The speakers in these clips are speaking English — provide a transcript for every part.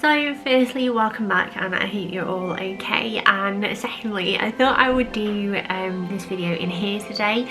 So firstly, welcome back and I hope you're all okay, and secondly I thought I would do this video in here today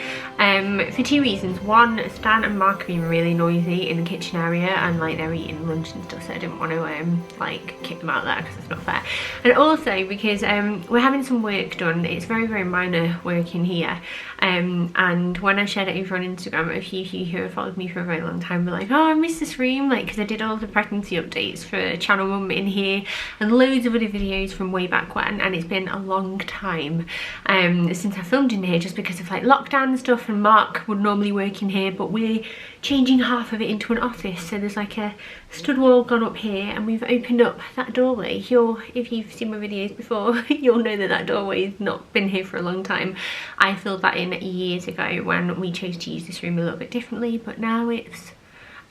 for two reasons. One, Stan and Mark are being really noisy in the kitchen area and like they're eating lunch and stuff, so I didn't want to like kick them out there because it's not fair, and also because we're having some work done. It's very minor work in here, and when I shared it over on Instagram, a few of you who have followed me for a very long time were like, oh, I miss this room, like because I did all the pregnancy updates for channel mum in here and loads of other videos from way back when, and it's been a long time since I filmed in here just because of like lockdown and stuff, and Mark would normally work in here but we're changing half of it into an office, so there's like a stud wall gone up here and we've opened up that doorway. If you've seen my videos before, you'll know that that doorway's not been here for a long time. I filled that in years ago when we chose to use this room a little bit differently, but now it's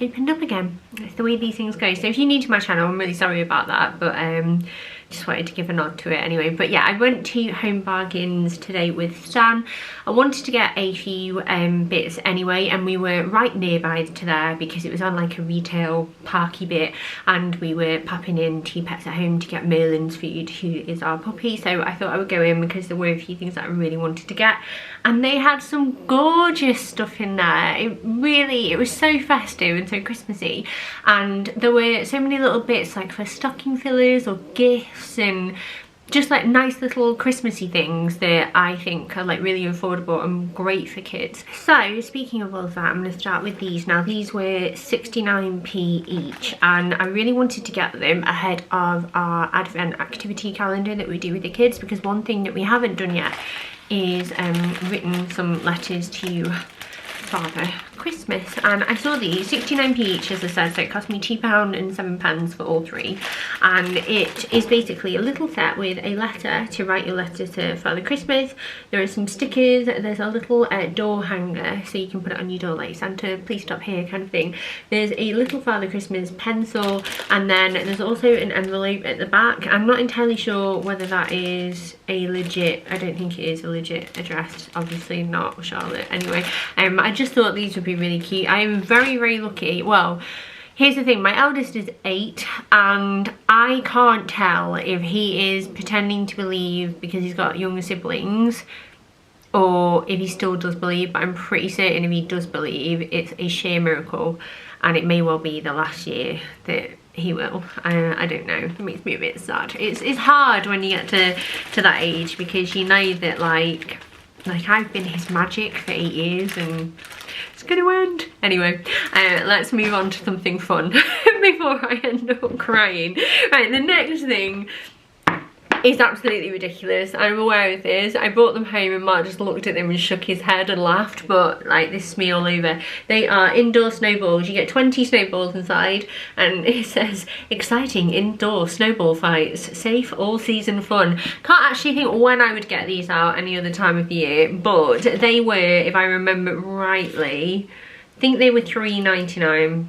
opened up again. It's the way these things go. So if you're new to my channel, I'm really sorry about that, but just wanted to give a nod to it anyway. But yeah, I went to Home Bargains today with Stan. I wanted to get a few bits anyway, and we were right nearby to there because it was on like a retail parky bit, and we were popping in to Pets at Home to get Merlin's food, who is our puppy. So I thought I would go in because there were a few things that I really wanted to get, and they had some gorgeous stuff in there. It was so festive and so Christmassy, and there were so many little bits like for stocking fillers or gifts and just like nice little Christmassy things that I think are like really affordable and great for kids. So speaking of all of that, I'm going to start with these. Now these were 69p each, and I really wanted to get them ahead of our Advent activity calendar that we do with the kids, because one thing that we haven't done yet is written some letters to Father Christmas, and I saw these 69p each, as I said, so it cost me £2 and £7 for all three, and it is basically a little set with a letter to write your letter to Father Christmas. There are some stickers, there's a little door hanger so you can put it on your door like Santa please stop here kind of thing. There's a little Father Christmas pencil, and then there's also an envelope at the back. I'm not entirely sure whether that is a legit, I don't think it is a legit address, obviously not Charlotte. Anyway, I just thought these would be really cute. I am very lucky. Well, here's the thing, my eldest is 8 and I can't tell if he is pretending to believe because he's got younger siblings or if he still does believe, but I'm pretty certain if he does believe, it's a sheer miracle, and it may well be the last year that he will. I don't know, it makes me a bit sad. It's hard when you get to that age, because you know that like I've been his magic for 8 years and it's gonna end. Anyway, let's move on to something fun before I end up crying. Right, the next thing is absolutely ridiculous. I'm aware of this. I brought them home and Mark just looked at them and shook his head and laughed, but like this is me all over. They are indoor snowballs. You get 20 snowballs inside, and it says exciting indoor snowball fights, safe all season fun. Can't actually think when I would get these out any other time of the year, but they were, if I remember rightly, I think they were £3.99.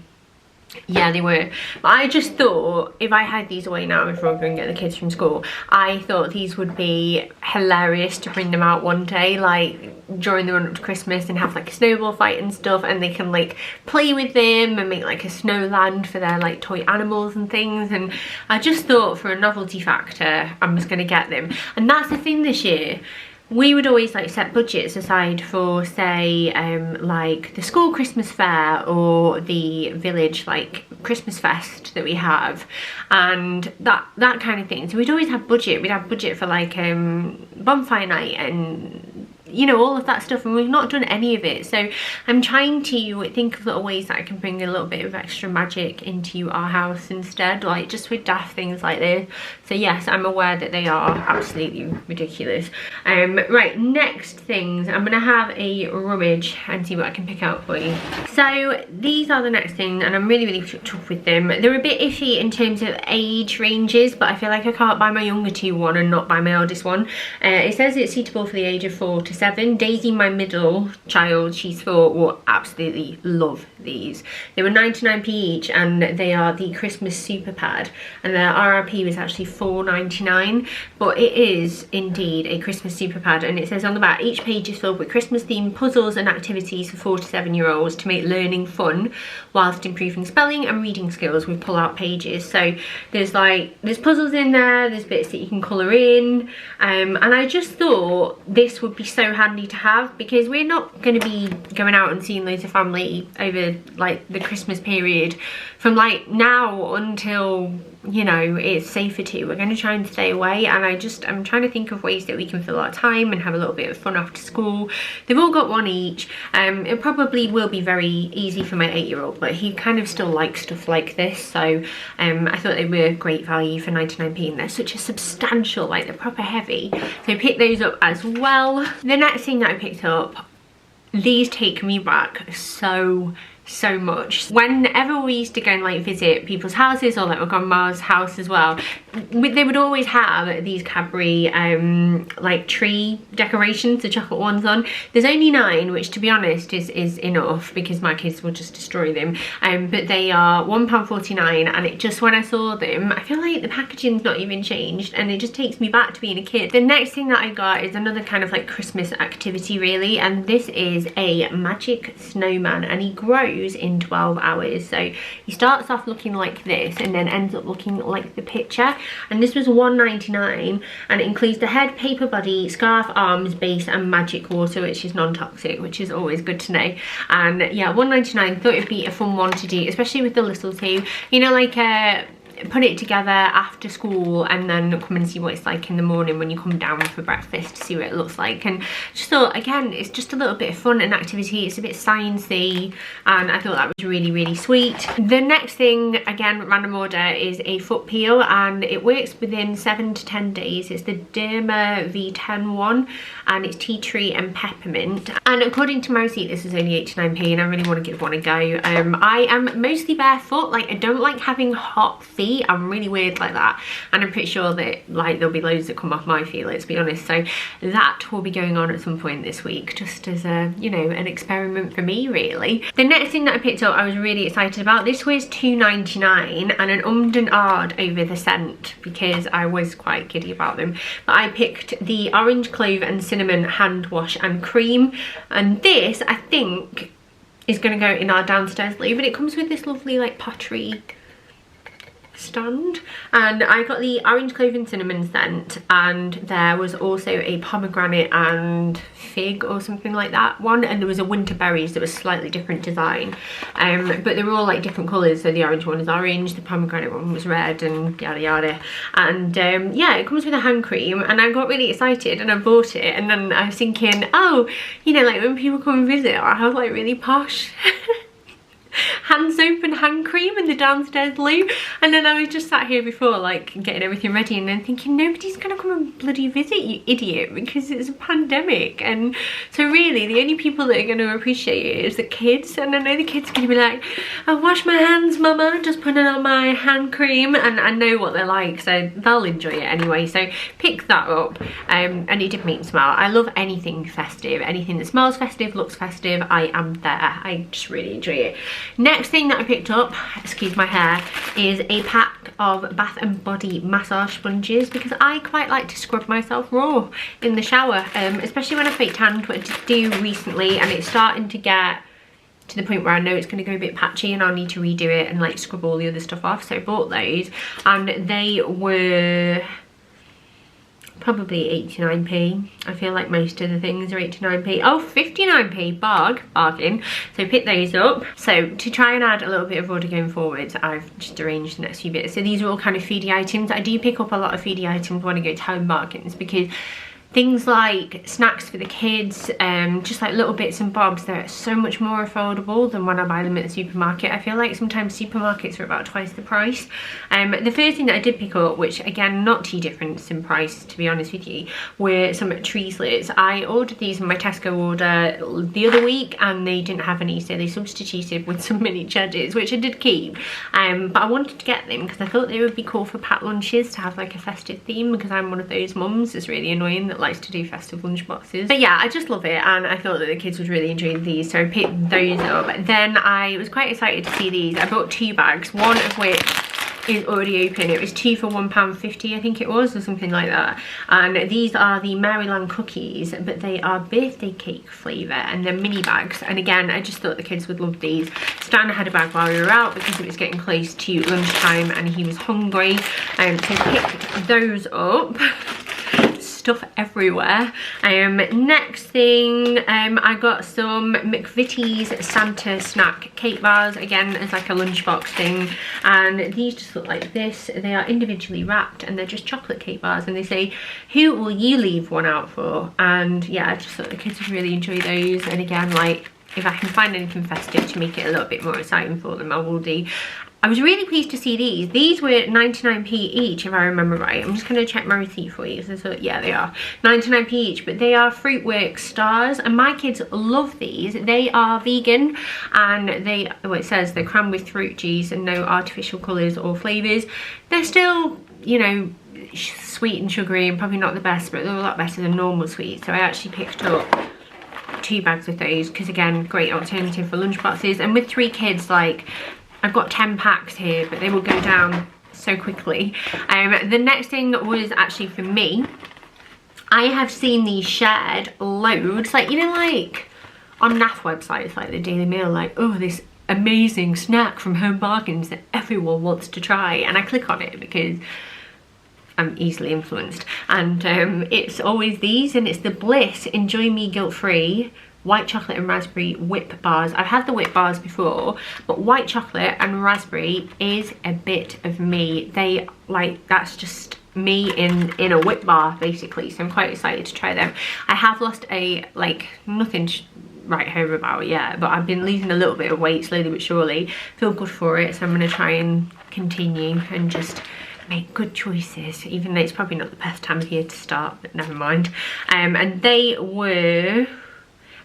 Yeah, they were. But I just thought if I had these away now before I go and get the kids from school, I thought these would be hilarious to bring them out one day, like during the run up to Christmas, and have like a snowball fight and stuff, and they can like play with them and make like a snowland for their like toy animals and things. And I just thought for a novelty factor I'm just gonna get them. And that's the thing this year. We would always like set budgets aside for, say, like the school Christmas fair or the village like Christmas fest that we have, and that kind of thing. So we'd always have budget. We'd have budget for like bonfire night and you know, all of that stuff, and we've not done any of it. So I'm trying to think of little ways that I can bring a little bit of extra magic into our house instead, like just with daft things like this. So yes, I'm aware that they are absolutely ridiculous. Right, next things, I'm gonna have a rummage and see what I can pick out for you. So these are the next thing, and I'm really tough with them. They're a bit iffy in terms of age ranges, but I feel like I can't buy my younger two one and not buy my eldest one. It says it's suitable for the age of 4 to 7. Daisy, my middle child, she's 4, will absolutely love these. They were 99p each, and they are the Christmas Super Pad, and their RRP was actually £4.99, but it is indeed a Christmas Super Pad. And it says on the back, each page is filled with Christmas themed puzzles and activities for 4 to 7-year-olds to make learning fun whilst improving spelling and reading skills with pull-out pages. So there's puzzles in there, there's bits that you can colour in, and I just thought this would be so handy to have, because we're not going to be going out and seeing loads of family over like the Christmas period from like now until, you know, it's safer to. We're going to try and stay away, and I'm trying to think of ways that we can fill our time and have a little bit of fun after school. They've all got one each. It probably will be very easy for my 8-year-old, but he kind of still likes stuff like this, so I thought they were great value for 99p, and they're such a substantial, like they're proper heavy, so pick those up as well. The next thing that I picked up, these take me back so much. Whenever we used to go and like visit people's houses, or like my grandma's house as well, they would always have these Cadbury like tree decorations, the chocolate ones on. There's only 9, which to be honest is enough, because my kids will just destroy them, but they are £1.49, and it just, when I saw them, I feel like the packaging's not even changed, and it just takes me back to being a kid. The next thing that I got is another kind of like Christmas activity really, and this is a magic snowman, and he grows in 12 hours. So he starts off looking like this and then ends up looking like the picture, and this was £1.99, and it includes the head, paper body, scarf, arms, base and magic water, which is non-toxic, which is always good to know. And yeah, £1.99, thought it'd be a fun one to do, especially with the little two, you know, like put it together after school and then come and see what it's like in the morning when you come down for breakfast to see what it looks like. And just thought, again, it's just a little bit of fun and activity. It's a bit sciencey, and I thought that was really sweet. The next thing, again random order, is a foot peel, and it works within 7 to 10 days. It's the Derma V10 one, and it's tea tree and peppermint, and according to my receipt this is only 89p, and I really want to give one a go. I am mostly barefoot, like I don't like having hot feet. I'm really weird like that, and I'm pretty sure that like there'll be loads that come off my feet, let's be honest. So that will be going on at some point this week, just as a, you know, an experiment for me really. The next thing that I picked up I was really excited about. This was £2.99 and an ummed and ahed over the scent, because I was quite giddy about them, but I picked the orange clove and cinnamon hand wash and cream, and this I think is going to go in our downstairs loo, but it comes with this lovely like pottery stand, and I got the orange clove and cinnamon scent, and there was also a pomegranate and fig or something like that one, and there was a winter berries that was slightly different design, but they were all like different colours. So the orange one is orange, the pomegranate one was red, and yada yada. And yeah, it comes with a hand cream, and I got really excited and I bought it, and then I was thinking, oh, you know, like when people come and visit, I have like really posh hand soap and hand cream in the downstairs loo. And then I was just sat here before like getting everything ready, and then thinking, nobody's gonna come and bloody visit, you idiot, because it's a pandemic. And so really the only people that are going to appreciate it is the kids, and I know the kids are going to be like, I wash my hands mama, just putting on my hand cream, and I know what they're like, so they'll enjoy it anyway. So pick that up, and it did make me smile. I love anything festive, anything that smells festive, looks festive, I am there. I just really enjoy it. Next thing that I picked up, excuse my hair, is a pack of Bath and Body massage sponges, because I quite like to scrub myself raw in the shower, especially when I fake tanned, what I did do recently, and it's starting to get to the point where I know it's going to go a bit patchy and I'll need to redo it and like scrub all the other stuff off. So I bought those, and they were probably 89p. I feel like most of the things are 89p. Oh, 59p, bargain. So pick those up. So to try and add a little bit of order going forward, I've just arranged the next few bits. So these are all kind of foodie items. I do pick up a lot of foodie items when I go to home markets, because things like snacks for the kids, just like little bits and bobs, they're so much more affordable than when I buy them at the supermarket. I feel like sometimes supermarkets are about twice the price. The first thing that I did pick up, which again not too different in price to be honest with you, were some tree slits. I ordered these in my Tesco order the other week and they didn't have any, so they substituted with some mini cheddars, which I did keep, but I wanted to get them because I thought they would be cool for packed lunches to have like a festive theme, because I'm one of those mums that's really annoying that likes to do festive lunchboxes. But yeah, I just love it, and I thought that the kids would really enjoy these, so I picked those up. Then I was quite excited to see these. I bought 2 bags, one of which is already open. It was 2 for £1.50, I think it was, or something like that. And these are the Maryland cookies, but they are birthday cake flavour, and they're mini bags. And again, I just thought the kids would love these. Stan had a bag while we were out because it was getting close to lunchtime and he was hungry, so picked those up. Stuff everywhere. Next thing, I got some McVities Santa snack cake bars, again as like a lunchbox thing, and these just look like this. They are individually wrapped and they're just chocolate cake bars, and they say, who will you leave one out for? And yeah, I just thought the kids would really enjoy those. And again, like, if I can find anything festive to make it a little bit more exciting for them, I will do. I was really pleased to see these. These were 99p each, if I remember right. I'm just going to check my receipt for you. So yeah, they are 99p each, but they are Fruitworks stars, and my kids love these. They are vegan, and well, it says they're crammed with fruit juice and no artificial colours or flavours. They're still, you know, sweet and sugary and probably not the best, but they're a lot better than normal sweets. So I actually picked up 2 bags of those because, again, great alternative for lunchboxes. And with 3 kids, like, I've got 10 packs here, but they will go down so quickly. The next thing was actually for me. I have seen these shared loads, like, you know, like on NAF websites like the Daily Mail, like, oh, this amazing snack from Home Bargains that everyone wants to try. And I click on it because I'm easily influenced. And it's always these, and it's the Bliss Enjoy Me Guilt-Free white chocolate and raspberry whip bars. I've had the whip bars before, but white chocolate and raspberry is a bit of me. They, like, that's just me in a whip bar basically, so I'm quite excited to try them. I have lost nothing to write home about yet, but I've been losing a little bit of weight slowly but surely. Feel good for it, so I'm going to try and continue and just make good choices, even though it's probably not the best time of year to start, but never mind. And they were,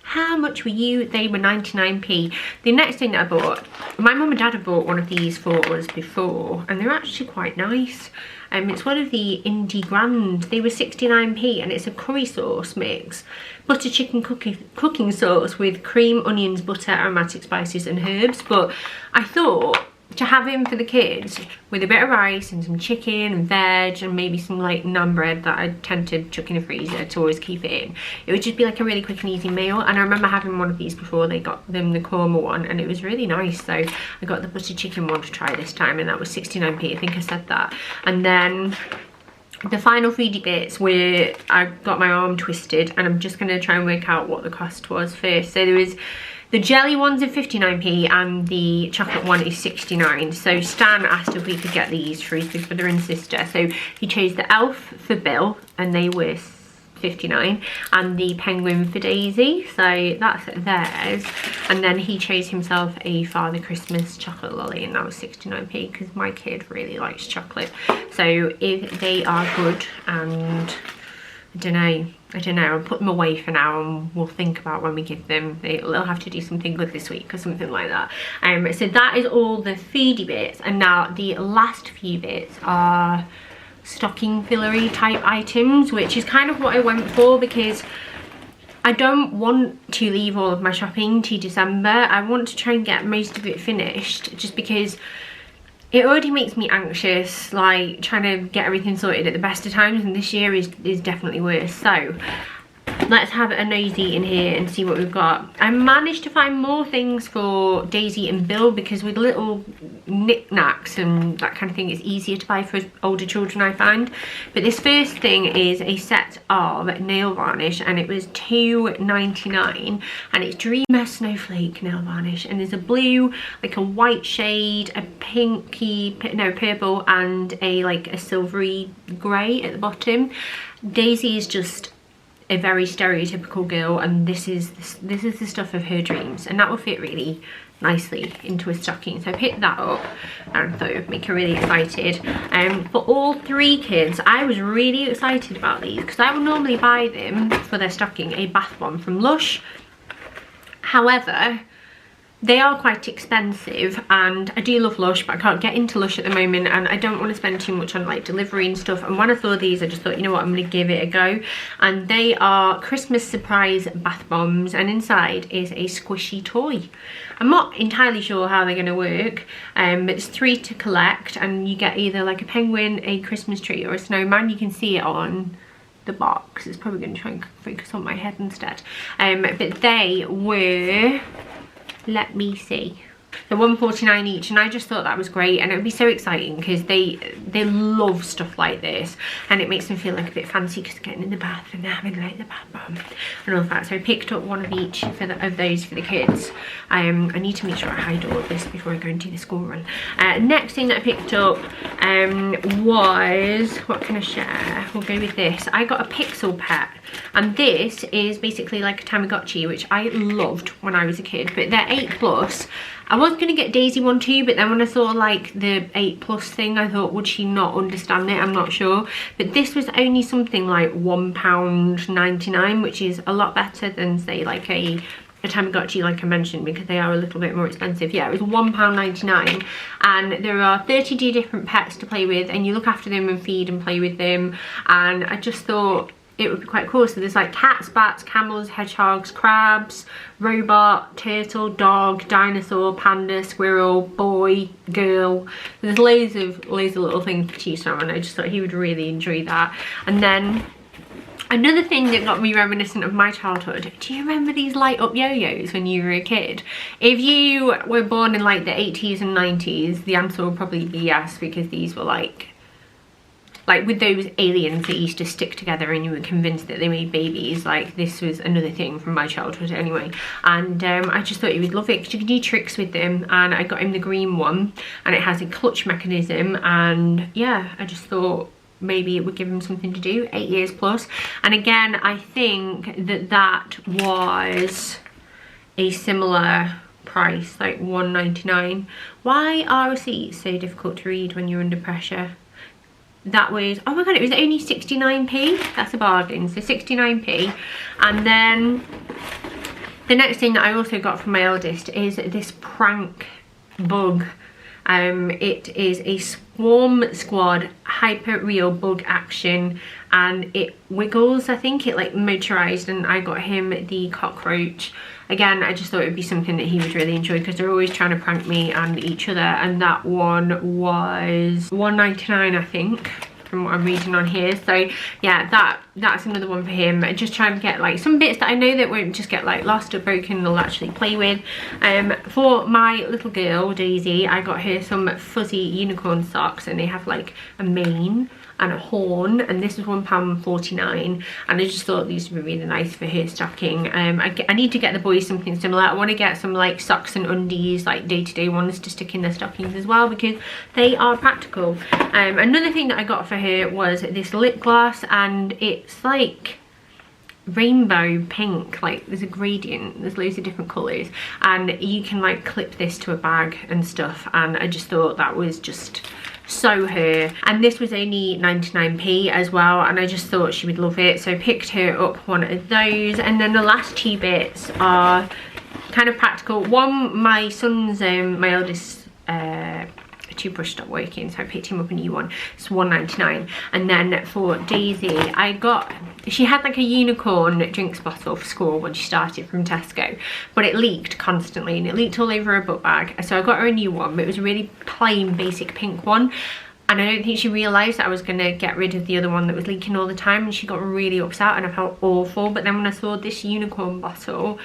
how much were you? They were 99p. The next thing that I bought, my mum and dad have bought one of these for us before, and they're actually quite nice. It's one of the Ident Grand. They were 69p, and it's a curry sauce mix. Butter chicken cooking sauce with cream, onions, butter, aromatic spices and herbs. But I thought, to have him for the kids with a bit of rice and some chicken and veg and maybe some like naan bread that I tend to chuck in the freezer to always keep it in, it would just be like a really quick and easy meal. And I remember having one of these before. They got them the korma one, and it was really nice. So I got the butter chicken one to try this time, and that was 69p. I think I said that. And then the final foodie bits were, I got my arm twisted, and I'm just going to try and work out what the cost was first. So there was the jelly ones are 59p and the chocolate one is 69. So Stan asked if we could get these for his big brother and sister. So he chose the elf for Bill, and they were 59, and the penguin for Daisy, so that's theirs. And then he chose himself a Father Christmas chocolate lolly, and that was 69p because my kid really likes chocolate. So if they are good, and I don't know, I'll put them away for now and we'll think about when we give them. They'll have to do something good this week or something like that. So that is all the foodie bits, and now the last few bits are stocking fillery type items, which is kind of what I went for because I don't want to leave all of my shopping to December. I want to try and get most of it finished, just because it already makes me anxious, like trying to get everything sorted at the best of times, and this year is definitely worse. So let's have a nosy in here and see what we've got. I managed to find more things for Daisy and Bill because with little knickknacks and that kind of thing, it's easier to buy for older children, I find. But this first thing is a set of nail varnish, and it was $2.99, and it's Dreamer Snowflake nail varnish, and there's a blue, like a white shade, a pinky, no, purple, and a like a silvery grey at the bottom. Daisy is just a very stereotypical girl, and this is the stuff of her dreams, and that will fit really nicely into a stocking. So I picked that up and thought it would make her really excited. For all 3 kids, I was really excited about these because I would normally buy them for their stocking, a bath bomb from Lush. However, they are quite expensive, and I do love Lush, but I can't get into Lush at the moment, and I don't want to spend too much on like delivery and stuff. And when I saw these, I just thought, you know what, I'm going to give it a go. And they are Christmas surprise bath bombs, and inside is a squishy toy. I'm not entirely sure how they're going to work, but it's 3 to collect, and you get either like a penguin, a Christmas tree, or a snowman. You can see it on the box. It's probably going to try and focus on my head instead. But they were, let me see, they're $1.49 each, and I just thought that was great, and it would be so exciting because they love stuff like this, and it makes them feel like a bit fancy because they're getting in the bath and they're having like the bath bomb and all that. So I picked up one of each of those for the kids. I need to make sure I hide all of this before I go and do the school run. Next thing that I picked up was, what can I share? We'll go with this. I got a Pixel pet, and this is basically like a Tamagotchi, which I loved when I was a kid, but they're 8+. I was going to get Daisy one too, but then when I saw like the 8+ thing, I thought, would she not understand it? I'm not sure. But this was only something like £1.99, which is a lot better than say like a Tamagotchi, like I mentioned, because they are a little bit more expensive. Yeah, it was £1.99, and there are 32 different pets to play with, and you look after them and feed and play with them. And I just thought it would be quite cool. So there's like cats, bats, camels, hedgehogs, crabs, robot, turtle, dog, dinosaur, panda, squirrel, boy, girl. There's loads of little things to choose from, and I just thought he would really enjoy that. And then another thing that got me reminiscent of my childhood, do you remember these light up yo-yos when you were a kid? If you were born in like the 80s and 90s, the answer will probably be yes, because these were like with those aliens that used to stick together and you were convinced that they made babies. Like, this was another thing from my childhood anyway. And I just thought you would love it because you can do tricks with them. And I got him the green one, and it has a clutch mechanism, and yeah, I just thought maybe it would give him something to do. 8 years plus. And again, I think that was a similar price, like $1.99. Why are receipts so difficult to read when you're under pressure? That was, oh my god, it was only 69p. That's a bargain. So 69p. And then the next thing that I also got from my eldest is this prank bug. It is a Swarm Squad hyper real bug action, and it wiggles. I think it like motorized, and I got him the cockroach. Again, I just thought it would be something that he would really enjoy because they're always trying to prank me and each other. And that one was $1.99, I think, from what I'm reading on here. So yeah, that's another one for him. Just trying to get like some bits that I know that won't just get like lost or broken, they'll actually play with. For my little girl Daisy, I got her some fuzzy unicorn socks, and they have like a mane and a horn, and this was £1.49, and I just thought these would be really nice for her stocking. I need to get the boys something similar. I want to get some like socks and undies, like day-to-day ones to stick in their stockings as well, because they are practical. Another thing that I got for her was this lip gloss, and it's like rainbow pink, like there's a gradient, there's loads of different colours, and you can like clip this to a bag and stuff, and I just thought that was just so her. And this was only 99p as well, and I just thought she would love it, so I picked her up one of those. And then the last two bits are kind of practical. One, my son's my eldest toothbrush stopped working, so I picked him up a new one. It's $1.99. And then for Daisy, I got, she had like a unicorn drinks bottle for school when she started from Tesco, but it leaked constantly, and it leaked all over her book bag. So I got her a new one, but it was a really plain basic pink one, and I don't think she realised that I was going to get rid of the other one that was leaking all the time, and she got really upset, and I felt awful. But then when I saw this unicorn bottle,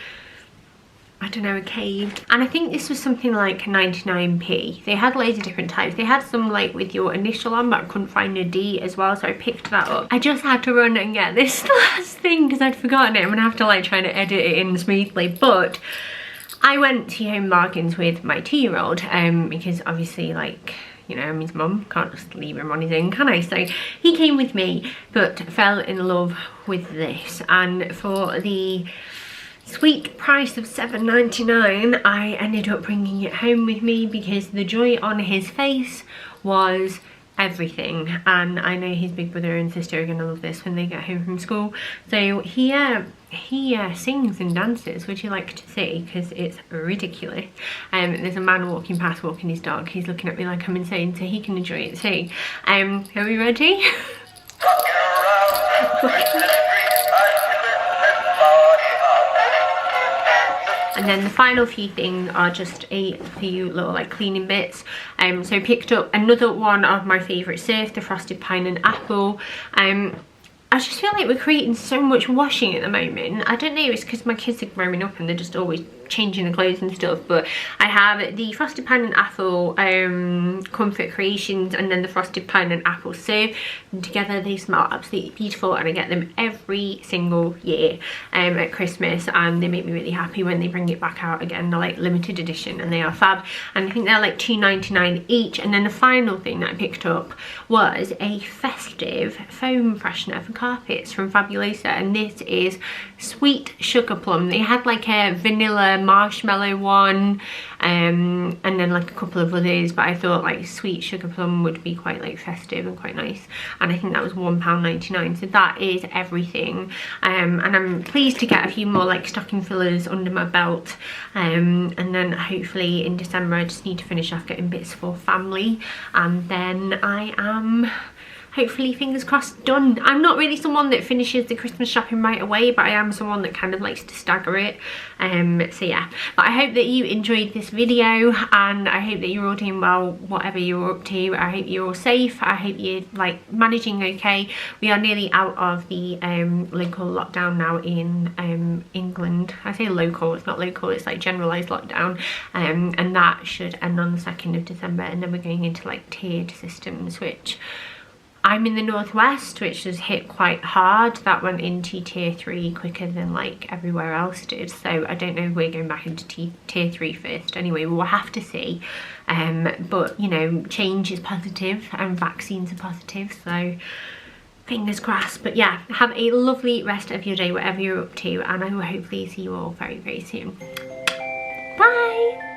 I don't know, it caved. And I think this was something like 99p. They had loads of different types. They had some like with your initial on, but I couldn't find a D as well, so I picked that up. I just had to run and get this last thing because I'd forgotten it. I'm gonna have to like try to edit it in smoothly. But I went to Home Bargains with my 2-year-old because obviously, like, you know, I'm his mum, can't just leave him on his own, can I? So he came with me, but fell in love with this. And for the sweet price of $7.99, I ended up bringing it home with me because the joy on his face was everything. And I know his big brother and sister are gonna love this when they get home from school. So here he sings and dances. Would you like to see? Because it's ridiculous. There's a man walking past walking his dog. He's looking at me like I'm insane, so he can enjoy it too. Are we ready? And then the final few things are just a few little like cleaning bits. So I picked up another one of my favourite surf, the frosted pine and apple. I just feel like we're creating so much washing at the moment. I don't know, it's because my kids are growing up and they're just always changing the clothes and stuff, but I have the frosted pine and apple comfort creations and then the frosted pine and apple surf, and together they smell absolutely beautiful, and I get them every single year at Christmas, and they make me really happy when they bring it back out again. They're like limited edition and they are fab, and I think they're like £2.99 each. And then the final thing that I picked up was a festive foam freshener for carpets from Fabulosa, and this is sweet sugar plum. They had like a vanilla marshmallow one and then like a couple of others, but I thought like sweet sugar plum would be quite like festive and quite nice, and I think that was £1.99. so that is everything, and I'm pleased to get a few more like stocking fillers under my belt, and then hopefully in December I just need to finish off getting bits for family, and then I am hopefully, fingers crossed, done. I'm not really someone that finishes the Christmas shopping right away, but I am someone that kind of likes to stagger it. So yeah, but I hope that you enjoyed this video, and I hope that you're all doing well whatever you're up to. I hope you're all safe. I hope you're like managing okay. We are nearly out of the local lockdown now in England. I say local, it's not local, it's like generalised lockdown, and that should end on the 2nd of December, and then we're going into like tiered systems, which I'm in the northwest, which was hit quite hard. That went into tier 3 quicker than like everywhere else did, so I don't know if we're going back into tier 3 first. Anyway, we'll have to see, but you know, change is positive and vaccines are positive, so fingers crossed. But yeah, have a lovely rest of your day whatever you're up to, and I will hopefully see you all very, very soon. Bye.